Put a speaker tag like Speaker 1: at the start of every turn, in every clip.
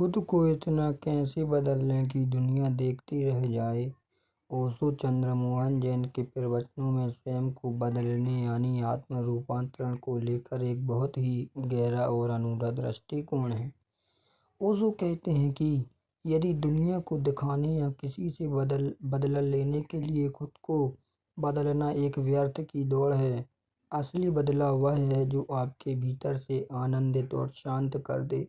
Speaker 1: खुद को इतना कैसे बदल लें कि दुनिया देखती रह जाए। ओशो चंद्रमोहन जैन के प्रवचनों में स्वयं को बदलने यानी आत्म रूपांतरण को लेकर एक बहुत ही गहरा और अनूठा दृष्टिकोण है। ओशो कहते हैं कि यदि दुनिया को दिखाने या किसी से बदला लेने के लिए खुद को बदलना एक व्यर्थ की दौड़ है, असली बदलाव वह है जो आपके भीतर से आनंदित और शांत कर दे,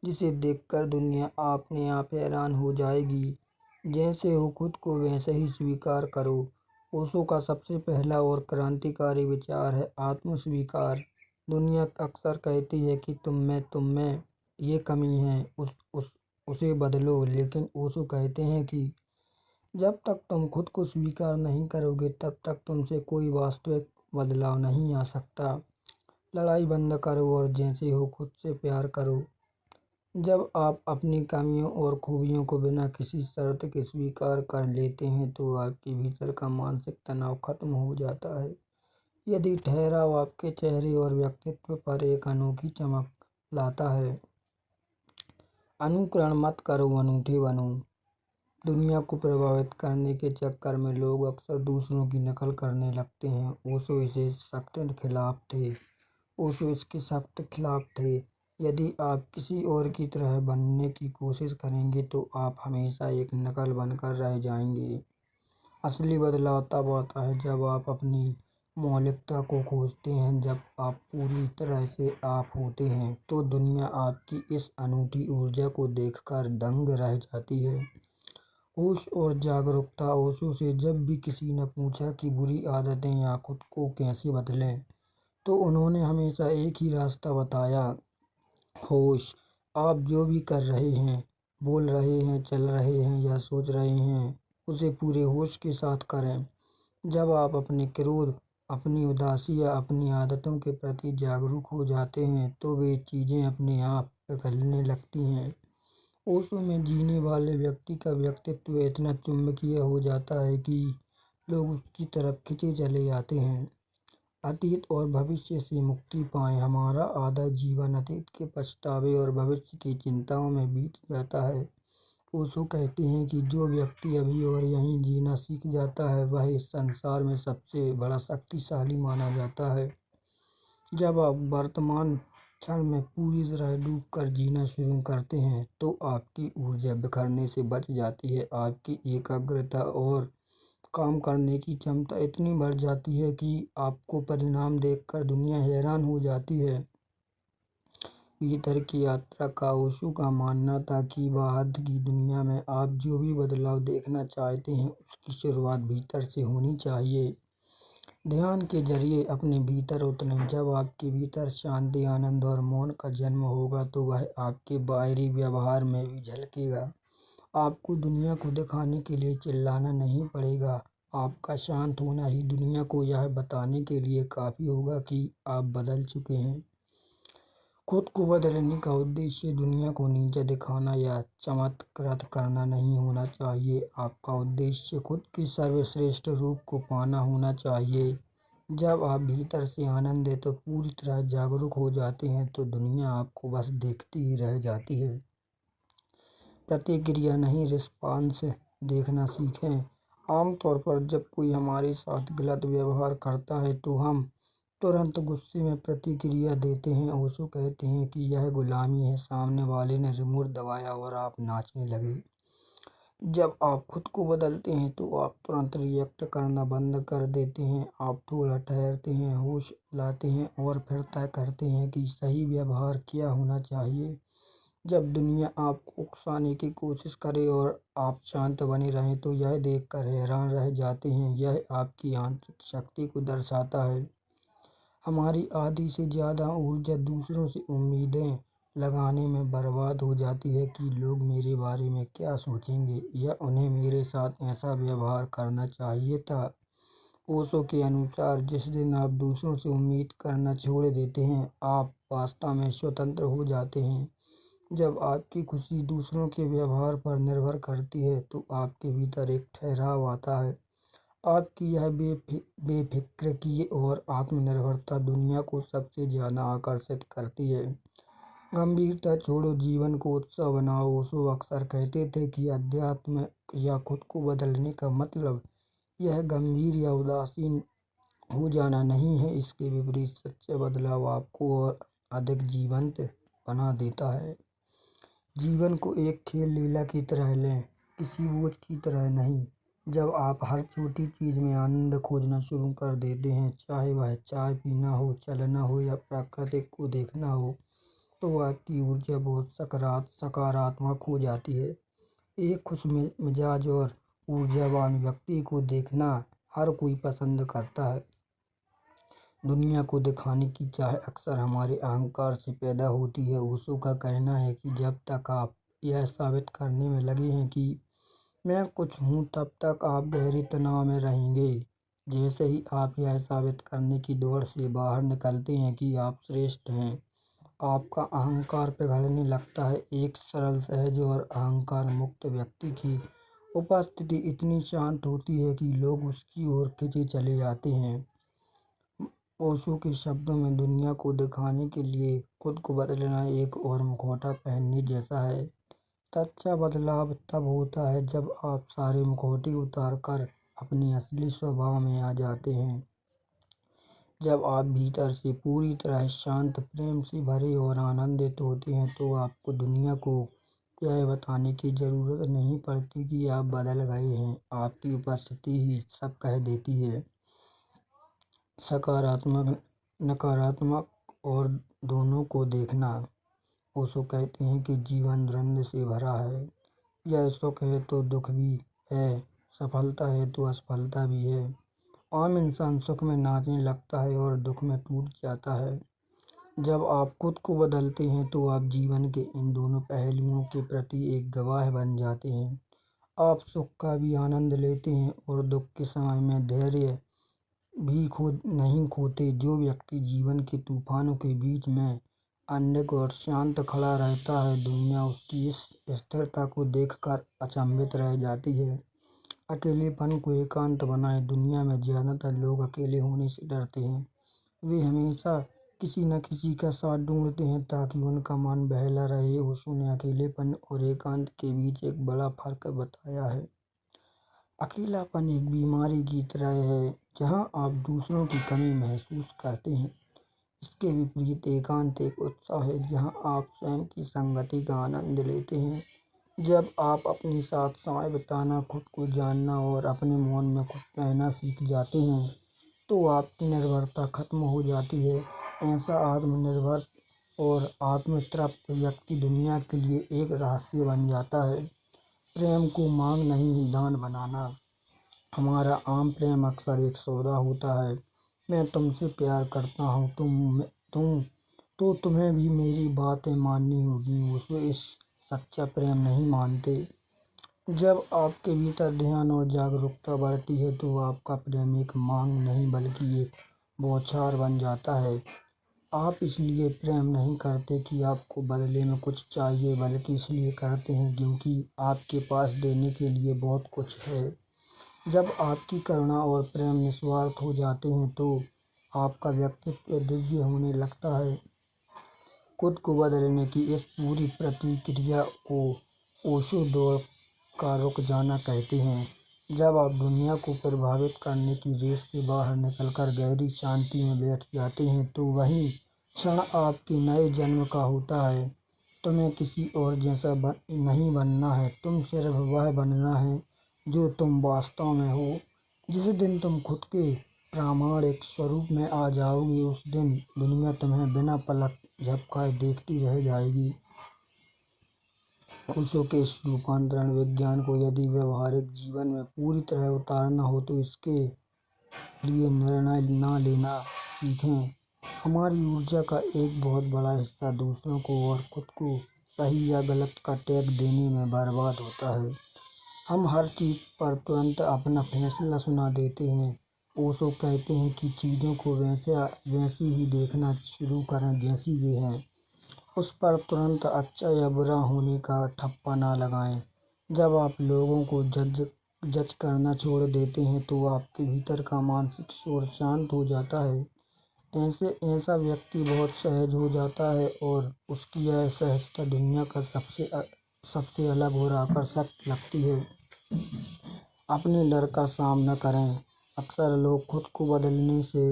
Speaker 1: जिसे देखकर दुनिया अपने आप हैरान हो जाएगी। जैसे हो खुद को वैसे ही स्वीकार करो। ओशो का सबसे पहला और क्रांतिकारी विचार है आत्म स्वीकार। दुनिया अक्सर कहती है कि तुम में ये कमी है, उसे बदलो, लेकिन ओशो कहते हैं कि जब तक तुम खुद को स्वीकार नहीं करोगे तब तक तुमसे कोई वास्तविक बदलाव नहीं आ सकता। लड़ाई बंद करो और जैसे हो खुद से प्यार करो। जब आप अपनी कमियों और खूबियों को बिना किसी शर्त के स्वीकार कर लेते हैं तो आपके भीतर का मानसिक तनाव खत्म हो जाता है। यदि ठहराव आपके चेहरे और व्यक्तित्व पर एक अनोखी चमक लाता है। अनुकरण मत करो, अनूठे बनो। दुनिया को प्रभावित करने के चक्कर में लोग अक्सर दूसरों की नकल करने लगते हैं। ओशो इसके सख्त खिलाफ थे। यदि आप किसी और की तरह बनने की कोशिश करेंगे तो आप हमेशा एक नकल बनकर रह जाएंगे। असली बदलाव तब आता है जब आप अपनी मौलिकता को खोजते हैं। जब आप पूरी तरह से आप होते हैं तो दुनिया आपकी इस अनूठी ऊर्जा को देखकर दंग रह जाती है। होश और जागरूकता। ओशो से जब भी किसी ने पूछा कि बुरी आदतें या खुद को कैसे बदलें, तो उन्होंने हमेशा एक ही रास्ता बताया, होश। आप जो भी कर रहे हैं, बोल रहे हैं, चल रहे हैं या सोच रहे हैं, उसे पूरे होश के साथ करें। जब आप अपने क्रोध, अपनी उदासी या अपनी आदतों के प्रति जागरूक हो जाते हैं तो वे चीज़ें अपने आप पिघलने लगती हैं। ओशो में जीने वाले व्यक्ति का व्यक्तित्व इतना चुंबकीय हो जाता है कि लोग उसकी तरफ खिंचे चले आते हैं। अतीत और भविष्य से मुक्ति पाएं। हमारा आधा जीवन अतीत के पछतावे और भविष्य की चिंताओं में बीत जाता है। ओशो कहते हैं कि जो व्यक्ति अभी और यहीं जीना सीख जाता है वह इस संसार में सबसे बड़ा शक्तिशाली माना जाता है। जब आप वर्तमान क्षण में पूरी तरह डूबकर जीना शुरू करते हैं तो आपकी ऊर्जा बिखरने से बच जाती है। आपकी एकाग्रता और काम करने की क्षमता इतनी बढ़ जाती है कि आपको परिणाम देखकर दुनिया हैरान हो जाती है। भीतर की यात्रा का ओशो का मानना था कि बाहर की दुनिया में आप जो भी बदलाव देखना चाहते हैं उसकी शुरुआत भीतर से होनी चाहिए। ध्यान के जरिए अपने भीतर उतरें। जब आपके भीतर शांति, आनंद और मौन का जन्म होगा तो वह आपके बाहरी व्यवहार में भी झलकेगा। आपको दुनिया को दिखाने के लिए चिल्लाना नहीं पड़ेगा। आपका शांत होना ही दुनिया को यह बताने के लिए काफ़ी होगा कि आप बदल चुके हैं। खुद को बदलने का उद्देश्य दुनिया को नीचा दिखाना या चमत्कृत करना नहीं होना चाहिए। आपका उद्देश्य खुद के सर्वश्रेष्ठ रूप को पाना होना चाहिए। जब आप भीतर से आनंदित तो पूरी तरह जागरूक हो जाते हैं तो दुनिया आपको बस देखती ही रह जाती है। प्रतिक्रिया नहीं, रिस्पॉन्स देखना सीखें। आमतौर पर जब कोई हमारे साथ गलत व्यवहार करता है तो हम तुरंत गुस्से में प्रतिक्रिया देते हैं। ओशो कहते हैं कि यह गुलामी है। सामने वाले ने रिमोट दबाया और आप नाचने लगे। जब आप खुद को बदलते हैं तो आप तुरंत रिएक्ट करना बंद कर देते हैं। आप थोड़ा ठहरते हैं, होश लाते हैं और फिर तय करते हैं कि सही व्यवहार क्या होना चाहिए। जब दुनिया आपको उकसाने की कोशिश करे और आप शांत बने रहें तो यह देखकर हैरान रह जाते हैं। यह आपकी आंतरिक शक्ति को दर्शाता है। हमारी आधी से ज़्यादा ऊर्जा दूसरों से उम्मीदें लगाने में बर्बाद हो जाती है कि लोग मेरे बारे में क्या सोचेंगे या उन्हें मेरे साथ ऐसा व्यवहार करना चाहिए था। ओशो के अनुसार जिस दिन आप दूसरों से उम्मीद करना छोड़ देते हैं आप वास्तव में स्वतंत्र हो जाते हैं। जब आपकी खुशी दूसरों के व्यवहार पर निर्भर करती है तो आपके भीतर एक ठहराव आता है। आपकी यह बेफिक्र की और आत्मनिर्भरता दुनिया को सबसे ज़्यादा आकर्षित करती है। गंभीरता छोड़ो, जीवन को उत्साह बनाओ। ओशो अक्सर कहते थे कि अध्यात्म या खुद को बदलने का मतलब यह गंभीर या उदासीन हो जाना नहीं है। इसके विपरीत सच्चा बदलाव आपको और अधिक जीवंत बना देता है। जीवन को एक खेल लीला की तरह लें, किसी बोझ की तरह नहीं। जब आप हर छोटी चीज़ में आनंद खोजना शुरू कर देते हैं, चाहे वह चाय पीना हो, चलना हो या प्रकृति को देखना हो, तो आपकी ऊर्जा बहुत सकारात्मक हो जाती है। एक खुश मिजाज और ऊर्जावान व्यक्ति को देखना हर कोई पसंद करता है। दुनिया को दिखाने की चाह अक्सर हमारे अहंकार से पैदा होती है। ओशो का कहना है कि जब तक आप यह साबित करने में लगे हैं कि मैं कुछ हूँ, तब तक आप गहरे तनाव में रहेंगे। जैसे ही आप यह साबित करने की दौड़ से बाहर निकलते हैं कि आप श्रेष्ठ हैं, आपका अहंकार पिघलने लगता है। एक सरल, सहज और अहंकार मुक्त व्यक्ति की उपस्थिति इतनी शांत होती है कि लोग उसकी ओर खिंचे चले जाते हैं। ओशो के शब्दों में, दुनिया को दिखाने के लिए खुद को बदलना एक और मुखौटा पहनने जैसा है। सच्चा बदलाव तब होता है जब आप सारे मुखौटे उतार कर अपने असली स्वभाव में आ जाते हैं। जब आप भीतर से पूरी तरह शांत, प्रेम से भरे और आनंदित होते हैं, तो आपको दुनिया को यह बताने की ज़रूरत नहीं पड़ती कि आप बदल गए हैं। आपकी उपस्थिति ही सब कह देती है। सकारात्मक, नकारात्मक और दोनों को देखना। ओशो कहते हैं कि जीवन द्वंद्व से भरा है। यह सुख है तो दुख भी है, सफलता है तो असफलता भी है। आम इंसान सुख में नाचने लगता है और दुख में टूट जाता है। जब आप खुद को बदलते हैं तो आप जीवन के इन दोनों पहलुओं के प्रति एक गवाह बन जाते हैं। आप सुख का भी आनंद लेते हैं और दुख के समय में धैर्य भी नहीं खोते। जो व्यक्ति जीवन के तूफानों के बीच में अनड़ और शांत खड़ा रहता है, दुनिया उसकी इस स्थिरता को देखकर अचंभित रह जाती है। अकेलेपन को एकांत बनाए। दुनिया में ज़्यादातर लोग अकेले होने से डरते हैं। वे हमेशा किसी न किसी का साथ ढूंढते हैं ताकि उनका मन बहला रहे। ओशो ने अकेलेपन और एकांत के बीच एक बड़ा फर्क बताया है। अकेलापन एक बीमारी की तरह है जहां आप दूसरों की कमी महसूस करते हैं। इसके विपरीत एकांत एक उत्सव है जहां आप स्वयं की संगति का आनंद लेते हैं। जब आप अपने साथ समय बिताना, खुद को जानना और अपने मौन में कुछ कहना सीख जाते हैं, तो आपकी निर्भरता खत्म हो जाती है। ऐसा आत्मनिर्भर और आत्मतृप्त व्यक्ति दुनिया के लिए एक रहस्य बन जाता है। प्रेम को मांग नहीं, दान बनाना। हमारा आम प्रेम अक्सर एक सौदा होता है। मैं तुमसे प्यार करता हूँ, तुम्हें भी मेरी बातें माननी होगी। उसमें इस सच्चा प्रेम नहीं मानते। जब आपके भीतर ध्यान और जागरूकता बढ़ती है, तो आपका प्रेम एक मांग नहीं बल्कि एक बौछार बन जाता है। आप इसलिए प्रेम नहीं करते कि आपको बदले में कुछ चाहिए, बल्कि इसलिए करते हैं क्योंकि आपके पास देने के लिए बहुत कुछ है। जब आपकी करुणा और प्रेम निस्वार्थ हो जाते हैं, तो आपका व्यक्तित्व दिव्य होने लगता है। खुद को बदलने की इस पूरी प्रतिक्रिया को ओशो दौड़ का रुक जाना कहते हैं। जब आप दुनिया को प्रभावित करने की रेस से बाहर निकलकर गहरी शांति में बैठ जाते हैं, तो वही क्षण आपके नए जन्म का होता है। तुम्हें किसी और जैसा नहीं बनना है, तुम सिर्फ वह बनना है जो तुम वास्तव में हो। जिस दिन तुम खुद के प्रामाणिक स्वरूप में आ जाओगे, उस दिन दुनिया तुम्हें बिना पलक झपकाए देखती रह जाएगी। ओशो के इस रूपांतरण विज्ञान को यदि व्यवहारिक जीवन में पूरी तरह उतारना हो, तो इसके लिए निर्णय न लेना सीखें। हमारी ऊर्जा का एक बहुत बड़ा हिस्सा दूसरों को और खुद को सही या गलत का टैग देने में बर्बाद होता है। हम हर चीज़ पर तुरंत अपना फैसला सुना देते हैं। ओशो कहते हैं कि चीज़ों को वैसी ही देखना शुरू करें जैसी वे हैं। उस पर तुरंत अच्छा या बुरा होने का ठप्पा ना लगाएं। जब आप लोगों को जज करना छोड़ देते हैं, तो आपके भीतर का मानसिक शोर शांत हो जाता है। ऐसे ऐसा व्यक्ति बहुत सहज हो जाता है और उसकी यह सहजता दुनिया का सबसे अलग और आकर्षक लगती है। अपने डर का सामना करें। अक्सर लोग खुद को बदलने से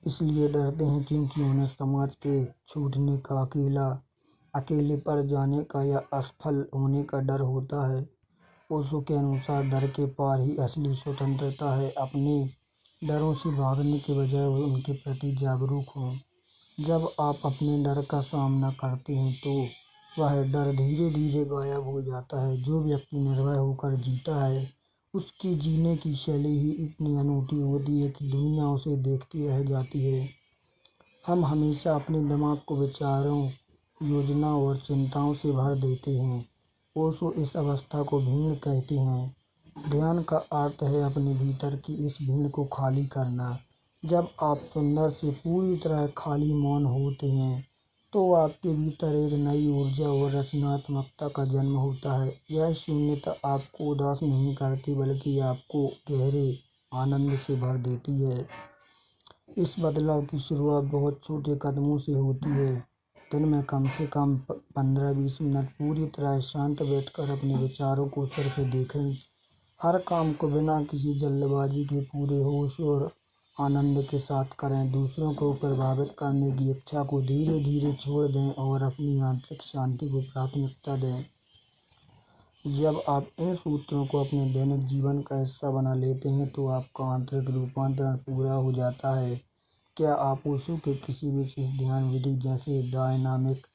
Speaker 1: इसलिए डरते हैं क्योंकि उन्हें समाज के छूटने का, अकेले पड़ जाने का या असफल होने का डर होता है। ओशो के अनुसार डर के पार ही असली स्वतंत्रता है। अपने डरों से भागने के बजाय उनके प्रति जागरूक हों। जब आप अपने डर का सामना करते हैं तो वह डर धीरे धीरे गायब हो जाता है। जो व्यक्ति निर्भय होकर जीता है उसकी जीने की शैली ही इतनी अनूठी होती है कि दुनिया उसे देखती रह जाती है। हम हमेशा अपने दिमाग को विचारों, योजना और चिंताओं से भर देते हैं। ओशो इस अवस्था को भीड़ कहते हैं। ध्यान का अर्थ है अपने भीतर की इस भीड़ को खाली करना। जब आप सुंदर से पूरी तरह खाली मौन होते हैं तो आपके भीतर एक नई ऊर्जा और रचनात्मकता का जन्म होता है। यह शून्यता आपको उदास नहीं करती बल्कि आपको गहरे आनंद से भर देती है। इस बदलाव की शुरुआत बहुत छोटे कदमों से होती है। दिन में कम से कम 15-20 मिनट पूरी तरह शांत बैठकर अपने विचारों को सिर्फ देखें। हर काम को बिना किसी जल्दबाजी के पूरे होश और आनंद के साथ करें। दूसरों को प्रभावित करने की इच्छा को धीरे धीरे छोड़ दें और अपनी आंतरिक शांति को प्राथमिकता दें। जब आप इन सूत्रों को अपने दैनिक जीवन का हिस्सा बना लेते हैं तो आपका आंतरिक रूपांतरण पूरा हो जाता है। क्या आप ओशो के किसी विशेष ध्यान विधि जैसे डायनामिक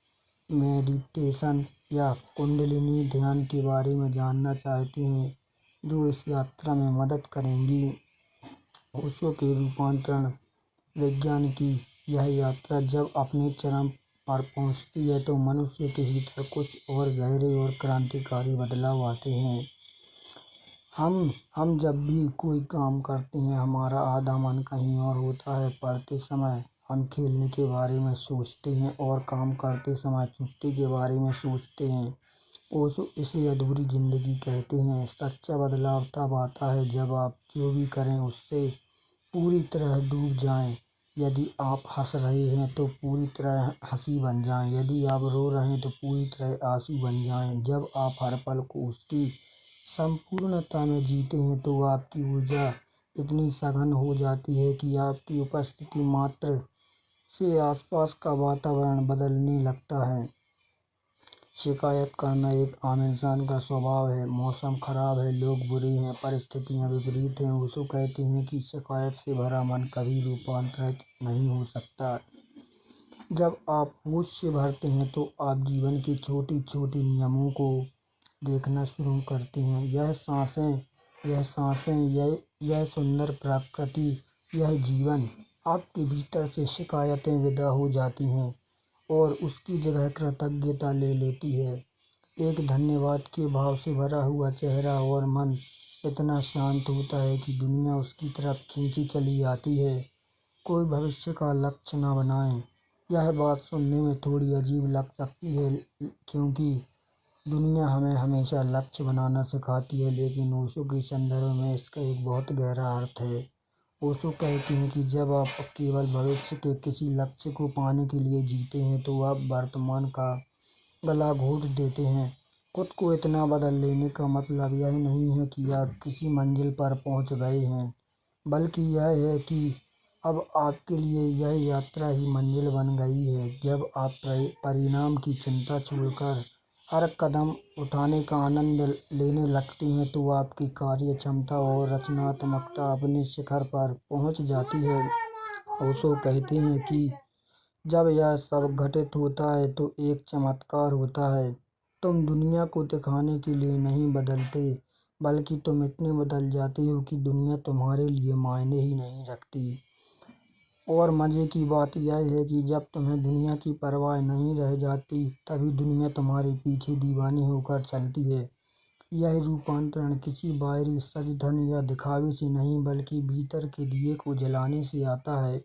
Speaker 1: मेडिटेशन या कुंडलिनी ध्यान के बारे में जानना चाहते हैं जो इस यात्रा में मदद करेंगी? ओशो के रूपांतरण विज्ञान की यह यात्रा जब अपने चरम पर पहुंचती है तो मनुष्य के भीतर कुछ और गहरे और क्रांतिकारी बदलाव आते हैं। हम जब भी कोई काम करते हैं हमारा आधा मन कहीं और होता है। पढ़ते समय हम खेलने के बारे में सोचते हैं और काम करते समय छुट्टी के बारे में सोचते हैं। ओशो इसे अधूरी जिंदगी कहते हैं। सच्चा बदलाव तब आता है जब आप जो भी करें उससे पूरी तरह डूब जाएं। यदि आप हंस रहे हैं तो पूरी तरह हंसी बन जाएं। यदि आप रो रहे हैं तो पूरी तरह आंसू बन जाएं। जब आप हर पल को उसकी संपूर्णता में जीते हैं तो आपकी ऊर्जा इतनी सघन हो जाती है कि आपकी उपस्थिति मात्र से आसपास का वातावरण बदलने लगता है। शिकायत करना एक आम इंसान का स्वभाव है। मौसम खराब है, लोग बुरे हैं, परिस्थितियां विपरीत हैं। ओशो कहते हैं कि शिकायत से भरा मन कभी रूपांतरित नहीं हो सकता। जब आप होश से भरते हैं तो आप जीवन के छोटे छोटे नियमों को देखना शुरू करते हैं। यह सुंदर प्रकृति, यह जीवन। आपके भीतर से शिकायतें विदा हो जाती हैं और उसकी जगह कृतज्ञता ले लेती है। एक धन्यवाद के भाव से भरा हुआ चेहरा और मन इतना शांत होता है कि दुनिया उसकी तरफ खींची चली आती है। कोई भविष्य का लक्ष्य न बनाएं। यह बात सुनने में थोड़ी अजीब लग सकती है क्योंकि दुनिया हमें हमेशा लक्ष्य बनाना सिखाती है, लेकिन ओशो के संदर्भ में इसका एक बहुत गहरा अर्थ है। ओशो कहते हैं कि जब आप केवल भविष्य के किसी लक्ष्य को पाने के लिए जीते हैं तो आप वर्तमान का गला घोट देते हैं। खुद को इतना बदल लेने का मतलब यह नहीं है कि आप किसी मंजिल पर पहुंच गए हैं, बल्कि यह है कि अब आपके लिए यह यात्रा ही मंजिल बन गई है। जब आप परिणाम की चिंता छोड़कर हर कदम उठाने का आनंद लेने लगते हैं तो आपकी कार्य क्षमता और रचनात्मकता अपने शिखर पर पहुंच जाती है। ओशो कहते हैं कि जब यह सब घटित होता है तो एक चमत्कार होता है। तुम दुनिया को दिखाने के लिए नहीं बदलते, बल्कि तुम इतने बदल जाते हो कि दुनिया तुम्हारे लिए मायने ही नहीं रखती। और मज़े की बात यह है कि जब तुम्हें दुनिया की परवाह नहीं रह जाती तभी दुनिया तुम्हारे पीछे दीवानी होकर चलती है। यह रूपांतरण किसी बाहरी सच धन या दिखावे से नहीं बल्कि भीतर के दिए को जलाने से आता है।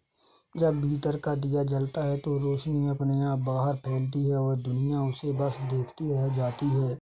Speaker 1: जब भीतर का दिया जलता है तो रोशनी अपने आप बाहर फैलती है और दुनिया उसे बस देखती रह जाती है।